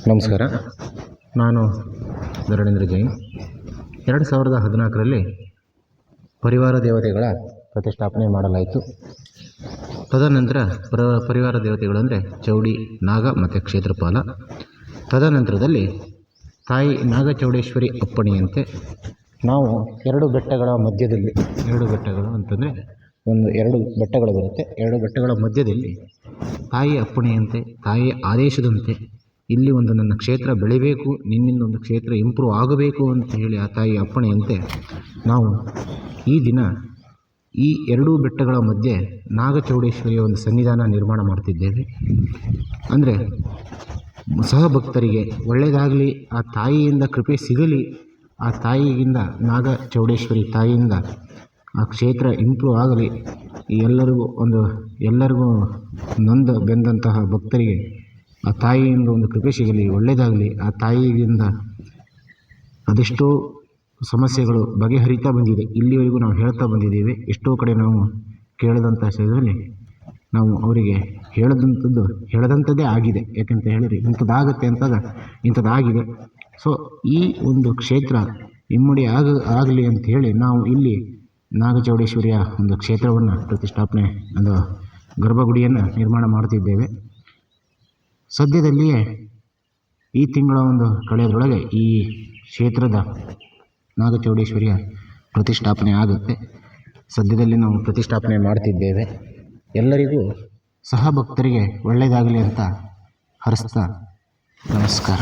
ನಮಸ್ಕಾರ. ನಾನು ಧರಣೇಂದ್ರ ಜೈನ್. 2014ರಲ್ಲಿ ಪರಿವಾರ ದೇವತೆಗಳ ಪ್ರತಿಷ್ಠಾಪನೆ ಮಾಡಲಾಯಿತು. ತದನಂತರ ಪರಿವಾರ ದೇವತೆಗಳು ಅಂದರೆ ಚೌಡಿ, ನಾಗ ಮತ್ತು ಕ್ಷೇತ್ರಪಾಲ. ತದನಂತರದಲ್ಲಿ ತಾಯಿ ನಾಗಚೌಡೇಶ್ವರಿ ಅಪ್ಪಣೆಯಂತೆ ನಾವು ಎರಡು ಬೆಟ್ಟಗಳ ಮಧ್ಯದಲ್ಲಿ, ಎರಡು ಬೆಟ್ಟಗಳು ಅಂತಂದರೆ ಎರಡು ಬೆಟ್ಟಗಳು ಬರುತ್ತೆ. ಎರಡು ಬೆಟ್ಟಗಳ ಮಧ್ಯದಲ್ಲಿ ತಾಯಿಯ ಅಪ್ಪಣೆಯಂತೆ, ತಾಯಿಯ ಆದೇಶದಂತೆ ಇಲ್ಲಿ ಒಂದು ನನ್ನ ಕ್ಷೇತ್ರ ಬೆಳಿಬೇಕು, ನಿನ್ನಿಂದ ಒಂದು ಕ್ಷೇತ್ರ ಇಂಪ್ರೂವ್ ಆಗಬೇಕು ಅಂತ ಹೇಳಿ ಆ ತಾಯಿಯ ಅಪ್ಪಣೆಯಂತೆ ನಾವು ಈ ದಿನ ಈ ಎರಡೂ ಬೆಟ್ಟಗಳ ಮಧ್ಯೆ ನಾಗಚೌಡೇಶ್ವರಿಯ ಒಂದು ಸನ್ನಿಧಾನ ನಿರ್ಮಾಣ ಮಾಡ್ತಿದ್ದೇವೆ. ಅಂದರೆ ಸಹಭಕ್ತರಿಗೆ ಒಳ್ಳೆಯದಾಗಲಿ, ಆ ತಾಯಿಯಿಂದ ಕೃಪೆ ಸಿಗಲಿ, ಆ ತಾಯಿಯಿಂದ ನಾಗಚೌಡೇಶ್ವರಿ ತಾಯಿಯಿಂದ ಆ ಕ್ಷೇತ್ರ ಇಂಪ್ರೂವ್ ಆಗಲಿ, ಎಲ್ಲರಿಗೂ ನೊಂದ ಬೆಂದಂತಹ ಭಕ್ತರಿಗೆ ಆ ತಾಯಿಯಿಂದ ಒಂದು ಕೃಪೆ ಸಿಗಲಿ, ಒಳ್ಳೆಯದಾಗಲಿ. ಆ ತಾಯಿಯಿಂದ ಅದೆಷ್ಟೋ ಸಮಸ್ಯೆಗಳು ಬಗೆಹರಿತಾ ಬಂದಿದೆ. ಇಲ್ಲಿವರೆಗೂ ನಾವು ಹೇಳ್ತಾ ಬಂದಿದ್ದೇವೆ. ಎಷ್ಟೋ ಕಡೆ ನಾವು ಕೇಳಿದಂಥ ವಿಷಯದಲ್ಲಿ ನಾವು ಅವರಿಗೆ ಹೇಳದಂಥದ್ದೇ ಆಗಿದೆ. ಯಾಕೆಂತ ಹೇಳಿದರೆ ಇಂಥದ್ದಾಗತ್ತೆ ಅಂತಾಗ ಇಂಥದ್ದಾಗಿದೆ. ಸೊ ಈ ಒಂದು ಕ್ಷೇತ್ರ ಇಮ್ಮಡಿ ಆಗಲಿ ಅಂತ ಹೇಳಿ ನಾವು ಇಲ್ಲಿ ನಾಗಚೌಡೇಶ್ವರಿಯ ಒಂದು ಕ್ಷೇತ್ರವನ್ನು ಪ್ರತಿಷ್ಠಾಪನೆ, ಒಂದು ಗರ್ಭಗುಡಿಯನ್ನು ನಿರ್ಮಾಣ ಮಾಡ್ತಿದ್ದೇವೆ. ಸದ್ಯದಲ್ಲಿಯೇ ಈ ತಿಂಗಳ ಒಂದು ಕಳೆಯದರೊಳಗೆ ಈ ಕ್ಷೇತ್ರದ ನಾಗಚೌಡೇಶ್ವರಿಯ ಪ್ರತಿಷ್ಠಾಪನೆ ಆಗುತ್ತೆ. ಸದ್ಯದಲ್ಲಿ ನಾವು ಪ್ರತಿಷ್ಠಾಪನೆ ಮಾಡ್ತಿದ್ದೇವೆ. ಎಲ್ಲರಿಗೂ ಸಹಭಕ್ತರಿಗೆ ಒಳ್ಳೆಯದಾಗಲಿ ಅಂತ ಹರಿಸ್ತಾ ನಮಸ್ಕಾರ.